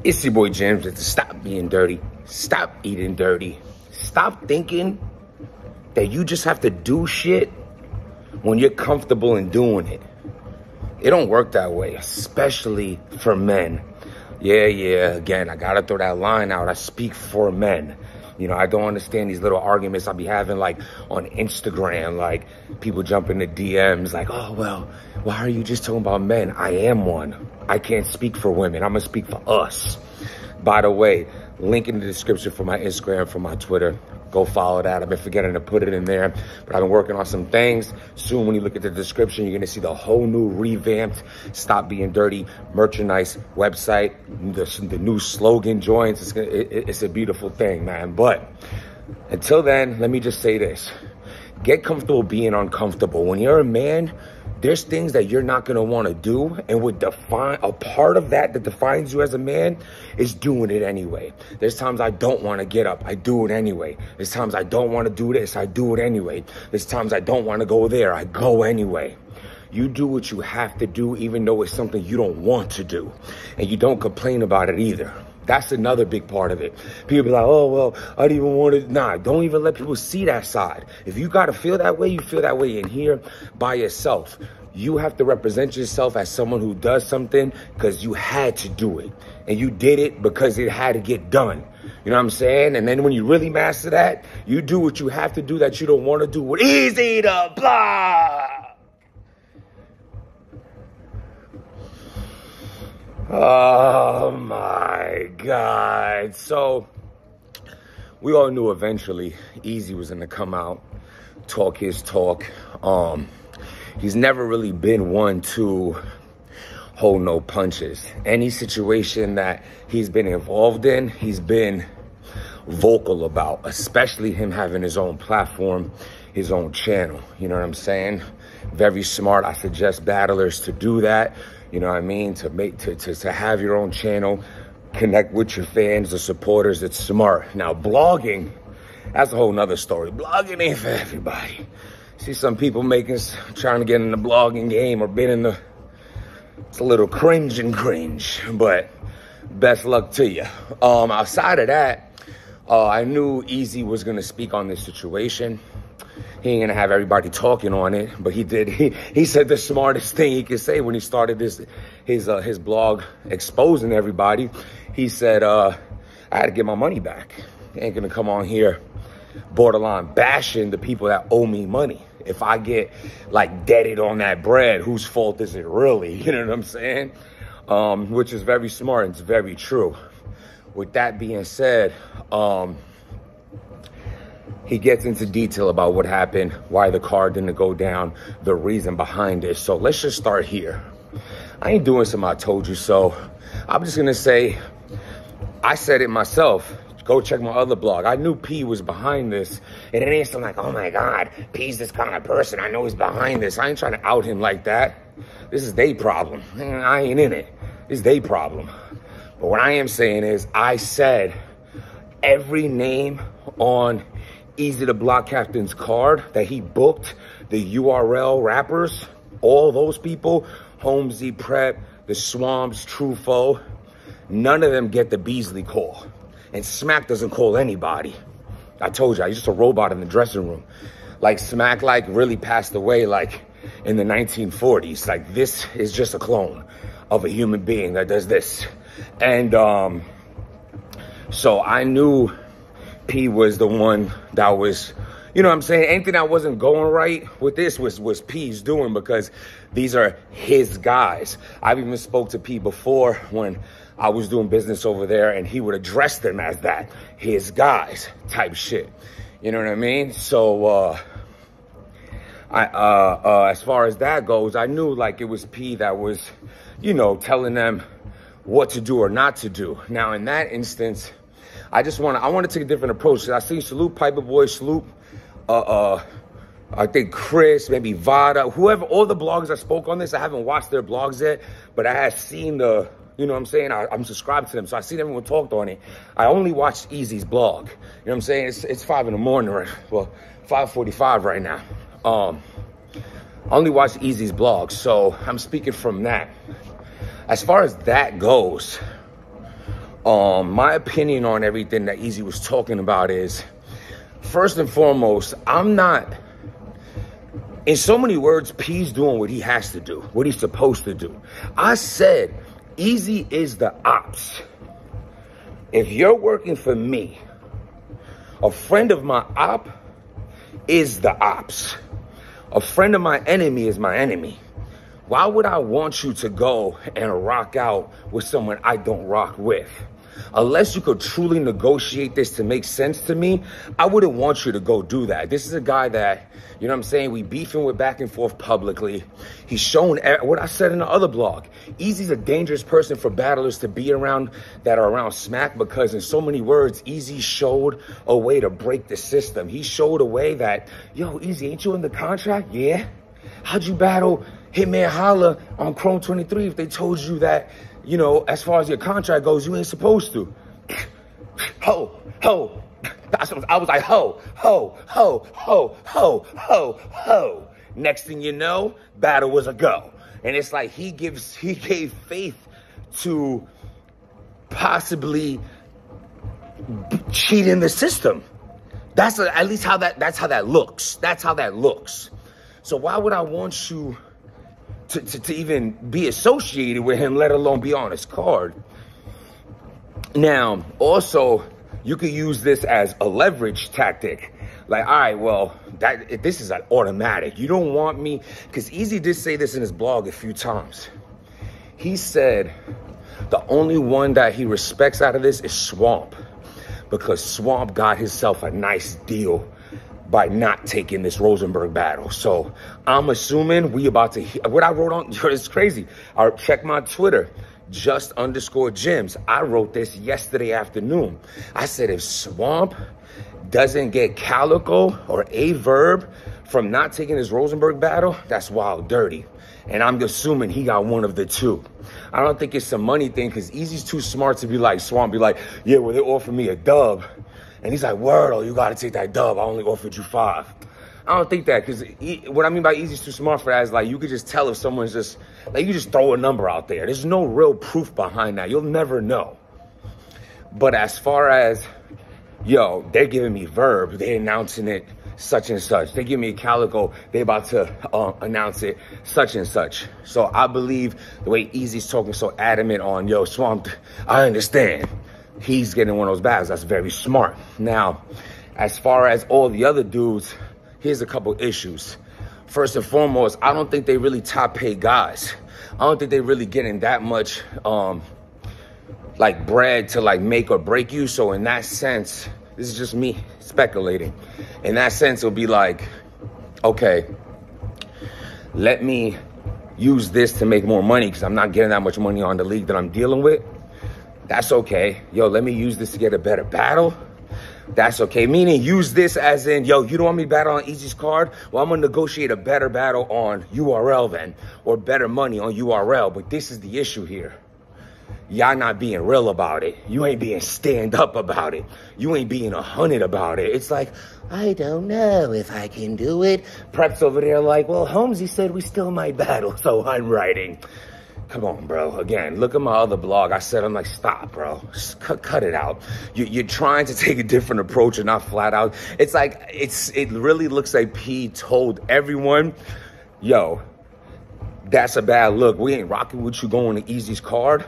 It's your boy James. To stop being dirty. Stop eating dirty. Stop thinking that you just have to do shit when you're comfortable in doing it. It don't work that way, especially for men. Yeah, again, I gotta throw that line out. I speak for men. You know, I don't understand these little arguments I be having, like, on Instagram. Like, people jump into DMs, like, oh, well, why are you just talking about men? I am one. I can't speak for women. I'm gonna speak for us. By the way, link in the description for my Instagram, for my Twitter. Go follow that. I've been forgetting to put it in there, but I've been working on some things. Soon, when you look at the description, you're going to see the whole new revamped Stop Being Dirty merchandise website. The new slogan joins. It's a beautiful thing, man. But until then, let me just say this. Get comfortable being uncomfortable. When you're a man, there's things that you're not going to want to do, and would define a part of that defines you as a man is doing it anyway. There's times I don't want to get up. I do it anyway. There's times I don't want to do this. I do it anyway. There's times I don't want to go there. I go anyway. You do what you have to do, even though it's something you don't want to do, and you don't complain about it either. That's another big part of it. People be like, oh, well, I don't even want to. Nah, don't even let people see that side. If you got to feel that way, you feel that way in here by yourself. You have to represent yourself as someone who does something because you had to do it. And you did it because it had to get done. You know what I'm saying? And then when you really master that, you do what you have to do that you don't want to do with easy to blah. Oh my God. So we all knew eventually Eazy was going to come out, talk his talk. He's never really been one to hold no punches. Any situation that he's been involved in, he's been vocal about, especially him having his own platform, his own channel. You know what I'm saying? Very smart. I suggest battlers to do that. You know what I mean? To have your own channel, connect with your fans, the supporters. It's smart. Now, blogging, that's a whole nother story. Blogging ain't for everybody. See some people trying to get in the blogging game or been in it's a little cringe, but best luck to you. Outside of that, I knew Eazy was going to speak on this situation. He ain't gonna have everybody talking on it, but he did. He said the smartest thing he could say when he started his blog exposing everybody. He said, I had to get my money back. I ain't gonna come on here borderline bashing the people that owe me money. If I get like deaded on that bread, whose fault is it really? You know what I'm saying? Which is very smart and it's very true. With that being said, he gets into detail about what happened, why the car didn't go down, the reason behind it. So let's just start here. I ain't doing some I told you so. I'm just gonna say, I said it myself. Go check my other blog. I knew P was behind this. And it ain't something like, oh my God, P's this kind of person. I know he's behind this. I ain't trying to out him like that. This is their problem. I ain't in it. It's their problem. But what I am saying is, I said every name on Eazy the Block Captain's card that he booked, the URL rappers, all those people, Holmesy, Prep, the Swamps, Trufo, none of them get the Beasley call. And Smack doesn't call anybody. I told you, he's just a robot in the dressing room. Like, Smack, like, really passed away, like, in the 1940s. Like, this is just a clone of a human being that does this. And, so I knew P was the one that was, you know what I'm saying? Anything that wasn't going right with this was P's doing, because these are his guys. I've even spoke to P before when I was doing business over there, and he would address them as that, his guys type shit. You know what I mean? So, as far as that goes, I knew like it was P that was, you know, telling them what to do or not to do. Now, in that instance, I want to take a different approach. I seen Salute, Piper Boy, Sloop, I think Chris, maybe Vada, whoever, all the bloggers that spoke on this. I haven't watched their blogs yet, but I have seen you know what I'm saying? I'm subscribed to them, so I seen everyone talked on it. I only watched Eazy's blog. You know what I'm saying? It's 5 in the morning, right? Well, 5:45 right now. I only watched Eazy's blog, so I'm speaking from that. As far as that goes, My opinion on everything that Eazy was talking about is, first and foremost, I'm not, in so many words, P's doing what he has to do, what he's supposed to do. I said, Eazy is the ops. If you're working for me, a friend of my op is the ops. A friend of my enemy is my enemy. Why would I want you to go and rock out with someone I don't rock with? Unless you could truly negotiate this to make sense to me, I wouldn't want you to go do that. This is a guy that, you know what I'm saying, we beefing with back and forth publicly. He's shown what I said in the other blog. Eazy's a dangerous person for battlers to be around that are around smack, because in so many words, Eazy showed a way to break the system. He showed a way that, yo, Eazy, ain't you in the contract? Yeah. How'd you battle Hitman Holla on Chrome 23 if they told you that, you know, as far as your contract goes, you ain't supposed to? Ho. I was like, ho. Next thing you know, battle was a go. And it's like he gave faith to possibly cheating the system. That's at least how that's how that looks. That's how that looks. So why would I want you to even be associated with him, let alone be on his card? Now, also, you could use this as a leverage tactic. Like, all right, well, this is an automatic. You don't want me, because Eazy did say this in his blog a few times. He said the only one that he respects out of this is Swamp, because Swamp got himself a nice deal by not taking this Rosenberg battle. So I'm assuming we about to hear what I wrote on. It's crazy. I check my Twitter, just_Jims. I wrote this yesterday afternoon. I said, if Swamp doesn't get Calico or a Verb from not taking his Rosenberg battle, that's wild dirty. And I'm assuming he got one of the two. I don't think it's a money thing, because Eazy's too smart to be like Swamp, be like, yeah, well, they offered me a dub. And he's like, word, oh, you got to take that dub. I only offered you 5. I don't think that, because what I mean by Eazy's too smart for that is, like, you could just tell if someone's just, like, you just throw a number out there. There's no real proof behind that. You'll never know. But as far as, yo, they're giving me Verb, they're announcing it such and such. They give me a Calico, they about to announce it such and such. So I believe the way Eazy's talking so adamant on, yo, Swamp, I understand. He's getting one of those battles. That's very smart. Now, as far as all the other dudes, here's a couple issues. First and foremost, I don't think they really top paid guys. I don't think they really getting that much like bread to like make or break you. So in that sense, this is just me speculating. In that sense, it'll be like, okay, let me use this to make more money, because I'm not getting that much money on the league that I'm dealing with. That's okay. Yo, let me use this to get a better battle. That's okay. Meaning, use this as in, yo, you don't want me to battle on Eazy's card? Well, I'm going to negotiate a better battle on URL then, or better money on URL. But this is the issue here. Y'all not being real about it. You ain't being stand up about it. You ain't being 100 about it. It's like, I don't know if I can do it. Prep's over there like, well, Holmesy said we still might battle, so I'm writing. Come on, bro. Again, look at my other blog. I said, I'm like, stop, bro. Just cut it out. You're trying to take a different approach and not flat out. It's like, it really looks like P told everyone, yo, that's a bad look. We ain't rocking with you going to Eazy's card,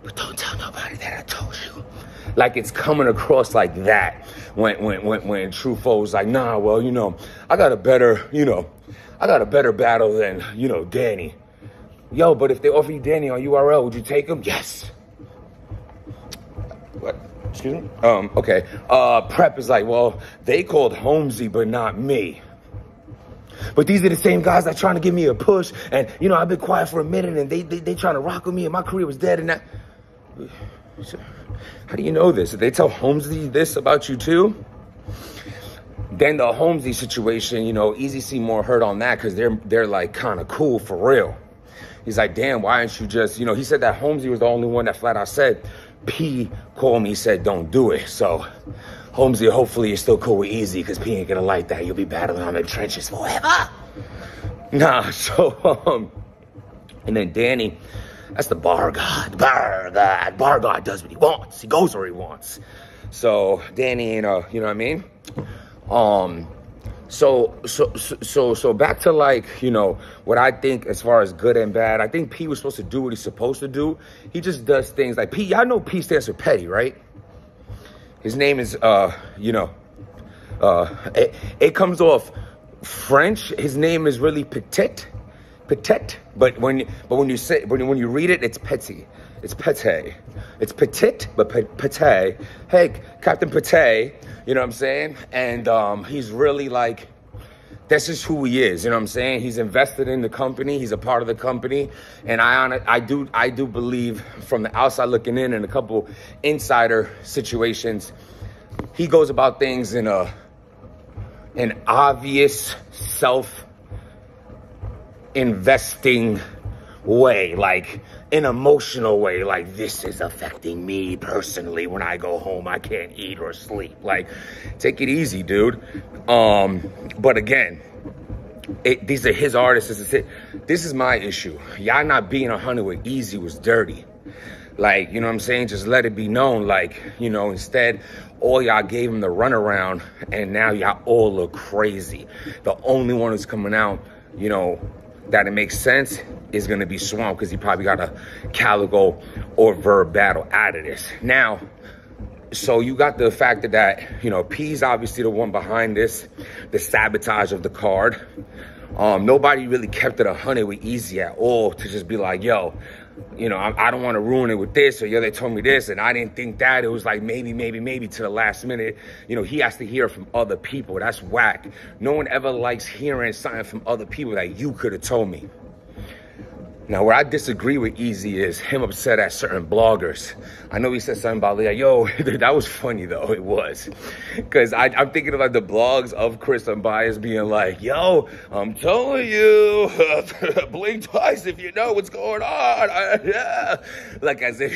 but don't tell nobody that I told you. Like, it's coming across like that when True Foe's like, nah, well, you know, I got a better battle than, you know, Danny. Yo, but if they offer you Danny on URL, would you take him? Yes. What? Excuse me? Okay. Prep is like, well, they called Holmesy, but not me. But these are the same guys that trying to give me a push. And, you know, I've been quiet for a minute, and they trying to rock with me, and my career was dead, and that. How do you know this? Did they tell Holmesy this about you too? Then the Holmesy situation, you know, Eazy seemed more hurt on that, because they're like kind of cool for real. He's like, damn, why aren't you just, you know, he said that Holmesy was the only one that flat out said, P called me, said, don't do it. So Holmesy, hopefully you're still cool with Eazy, because P ain't gonna like that. You'll be battling on the trenches forever. Nah, so, and then Danny, That's the bar god. Bar god. Bar god does what he wants. He goes where he wants. So Danny ain't you know what I mean? So back to like, you know, what I think as far as good and bad. I think P was supposed to do what he's supposed to do. He just does things like P. Y'all know P stands for petty, right? His name is you know, it comes off French. His name is really Petit. But when you read it, it's Petit. It's Pete. It's Petit, but Pete. Hey, Captain Pete. You know what I'm saying? And he's really like, that's just who he is. You know what I'm saying? He's invested in the company. He's a part of the company. And I do believe from the outside looking in and a couple insider situations, he goes about things in an obvious self-investing way, like an emotional way, like this is affecting me personally. When I go home, I can't eat or sleep. Like, take it easy, dude. But again, these are his artists. This is my issue. Y'all not being 100 with Eazy was dirty. Like, you know what I'm saying? Just let it be known. Like, you know, instead, all y'all gave him the runaround, and now y'all all look crazy. The only one who's coming out, you know, that it makes sense is going to be Swamp, because he probably got a Calico or Verb battle out of this. Now, so you got the fact that, you know, P's obviously the one behind this, the sabotage of the card. Nobody really kept it 100 with Eazy at all to just be like, yo, you know, I don't want to ruin it with this, or yo, they told me this, and I didn't think that. It was like maybe to the last minute. You know, he has to hear from other people. That's whack. No one ever likes hearing something from other people that you could have told me. Now, where I disagree with Eazy is him upset at certain bloggers. I know he said something about, like, yo, that was funny, though. It was. Because I'm thinking of, like, the blogs of Chris Unbiased being like, yo, I'm telling you, blink twice if you know what's going on. Yeah. Like, as if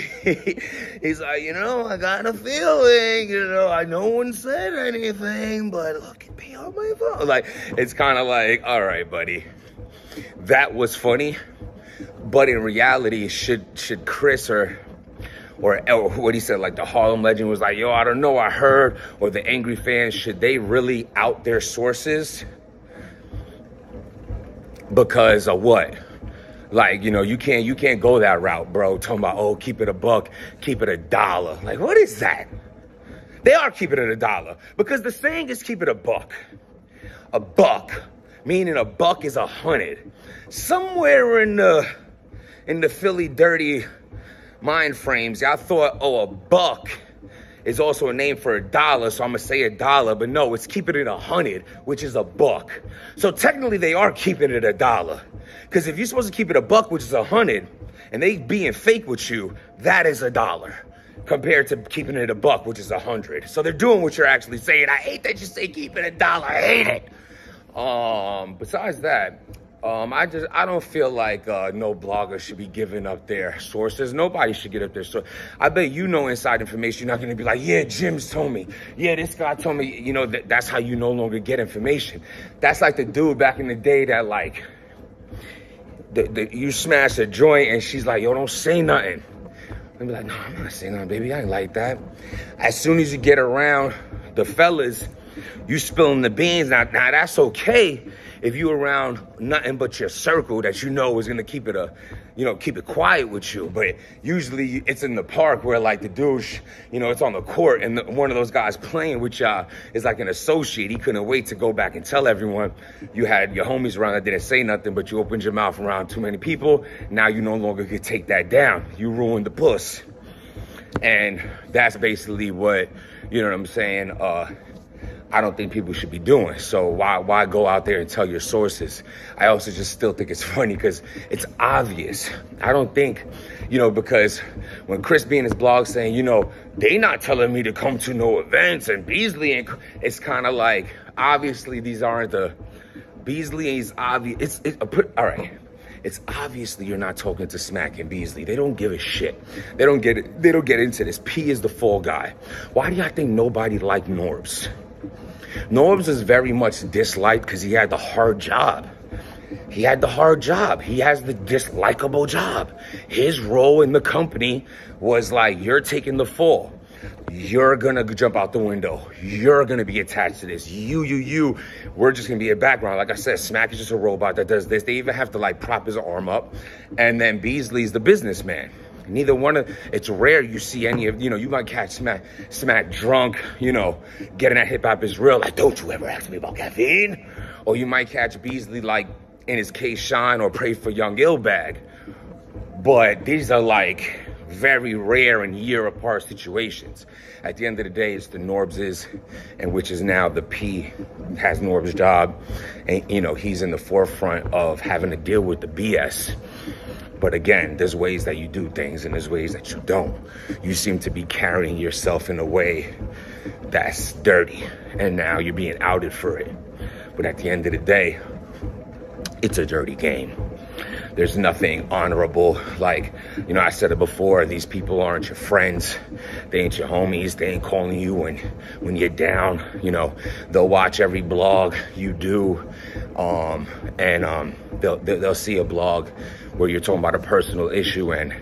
he's like, you know, I got a feeling, you know, no one said anything, but look at me on my phone. Like, it's kind of like, all right, buddy, that was funny. But in reality, should Chris or what he said, like the Harlem Legend was like, yo, I don't know, I heard, or the angry fans, should they really out their sources? Because of what? Like, you know, you can't go that route, bro. Talking about, oh, keep it a buck, keep it $1. Like, what is that? They are keeping it $1 because the saying is keep it a buck. A buck, meaning a buck is 100. Somewhere in the Philly dirty mind frames, y'all thought, oh, a buck is also a name for $1, so I'm gonna say $1, but no, it's keeping it 100, which is a buck. So technically they are keeping it $1. Because if you're supposed to keep it a buck, which is 100, and they being fake with you, that is $1. Compared to keeping it a buck, which is 100. So they're doing what you're actually saying. I hate that you say keep it $1. I hate it. Besides that, I don't feel like no blogger should be giving up their sources. Nobody should get up their source. I bet you know inside information. You're not going to be like, yeah, Jim's told me. Yeah, this guy told me. You know, that's how you no longer get information. That's like the dude back in the day that, like, you smash a joint and she's like, yo, don't say nothing. And be like, no, I'm not saying nothing, baby. I ain't like that. As soon as you get around the fellas, you spilling the beans. Now that's okay if you around nothing but your circle that you know is gonna keep it keep it quiet with you. But usually it's in the park where, like, the douche, you know, it's on the court, and one of those guys playing with y'all is like an associate. He couldn't wait to go back and tell everyone you had your homies around that didn't say nothing, but you opened your mouth around too many people. Now you no longer could take that down. You ruined the puss. And that's basically what, you know what I'm saying, I don't think people should be doing. So why go out there and tell your sources? I also just still think it's funny because it's obvious. I don't think, you know, because when Chris be in his blog saying, you know, they not telling me to come to no events, and Beasley, and it's kind of like, obviously these aren't the, Beasley is obvious. All right. It's obviously you're not talking to Smack and Beasley. They don't give a shit. They don't get it. They don't get into this. P is the fall guy. Why do y'all think nobody liked Norbs? Norbs is very much disliked because he had the hard job. He had the hard job. He has the dislikable job. His role in the company was like, you're taking the fall. You're gonna jump out the window. You're gonna be attached to this. You. We're just gonna be a background. Like I said, Smack is just a robot that does this. They even have to like prop his arm up. And then Beasley's the businessman. Neither one of, it's rare you see any of, you might catch Smack drunk, getting that hip hop is real. Like, don't you ever ask me about caffeine? Or you might catch Beasley like, in his case, Shine or Pray for Young Illbag. But these are like very rare and year apart situations. At the end of the day, it's the Norbs's, and which is now the P has Norb's job. And, he's in the forefront of having to deal with the BS. But again, there's ways that you do things and there's ways that you don't. You seem to be carrying yourself in a way that's dirty, and now you're being outed for it. But at the end of the day, it's a dirty game. There's nothing honorable. Like, I said it before, these people aren't your friends. They ain't your homies. They ain't calling you when you're down. They'll watch every blog you do. They'll see a blog where you're talking about a personal issue and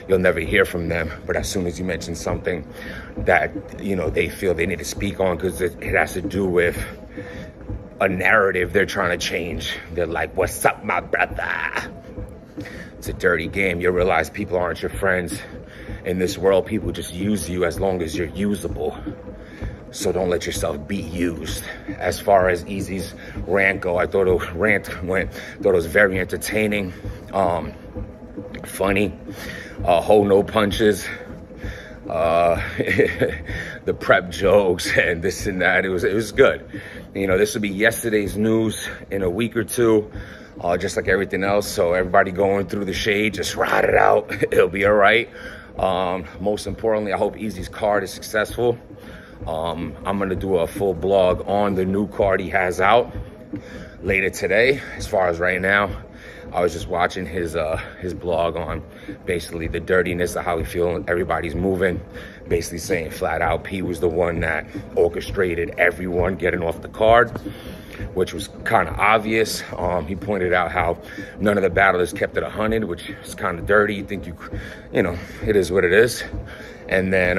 you'll never hear from them. But as soon as you mention something that, they feel they need to speak on because it has to do with a narrative they're trying to change, they're like, what's up, my brother? It's a dirty game. You realize people aren't your friends. In this world, people just use you as long as you're usable. So don't let yourself be used. As far as Eazy's rant go, I thought it was very entertaining, funny, hold no punches, the prep jokes and this and that. It was good. This will be yesterday's news in a week or two, just like everything else. So everybody going through the shade, just ride it out. It'll be all right. Most importantly, I hope Eazy's card is successful. I'm gonna do a full blog on the new card he has out later today. As far as right now, I was just watching his blog on basically the dirtiness of how he feeling everybody's moving, basically saying flat out P was the one that orchestrated everyone getting off the card, which was kind of obvious. He pointed out how none of the battlers kept it 100, which is kind of dirty. You think it is what it is. And then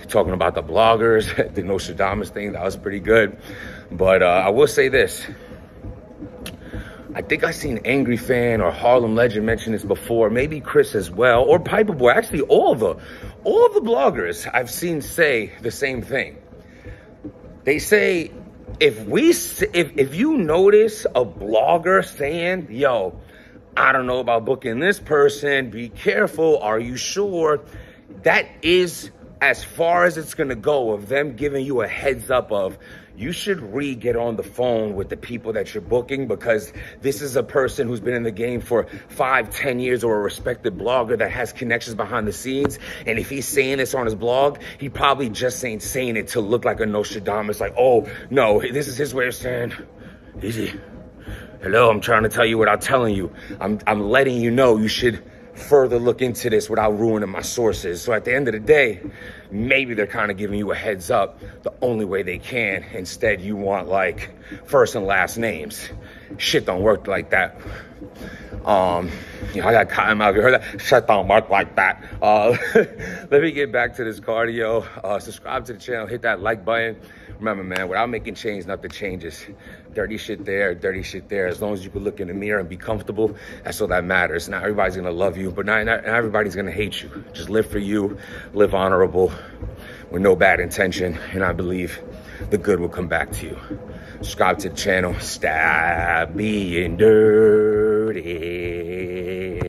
talking about the bloggers, the Nostradamus thing, that was pretty good. But I will say this. I think I seen Angry Fan or Harlem Legend mention this before, maybe Chris as well, or Piper Boy. Actually, all the bloggers I've seen say the same thing. They say, if you notice a blogger saying, yo, I don't know about booking this person, be careful, are you sure? That is as far as it's gonna go of them giving you a heads up of, you should get on the phone with the people that you're booking, because this is a person who's been in the game for 5-10 years, or a respected blogger that has connections behind the scenes. And if he's saying this on his blog, he probably just ain't saying it to look like a Nostradamus, like, oh, no, this is his way of saying, Eazy, hello, I'm trying to tell you without telling you. I'm letting you know you should further look into this without ruining my sources. So at the end of the day, maybe they're kind of giving you a heads up the only way they can. Instead, you want like first and last names. Shit don't work like that. I got cotton mouth. You heard that? Shit don't work like that. Let me get back to this cardio. Subscribe to the channel. Hit that like button. Remember, man, without making change, nothing changes. Dirty shit there, dirty shit there. As long as you can look in the mirror and be comfortable, that's all that matters. Not everybody's gonna love you, but not everybody's gonna hate you. Just live for you, live honorable, with no bad intention, and I believe the good will come back to you. Subscribe to the channel. Stop being dirty.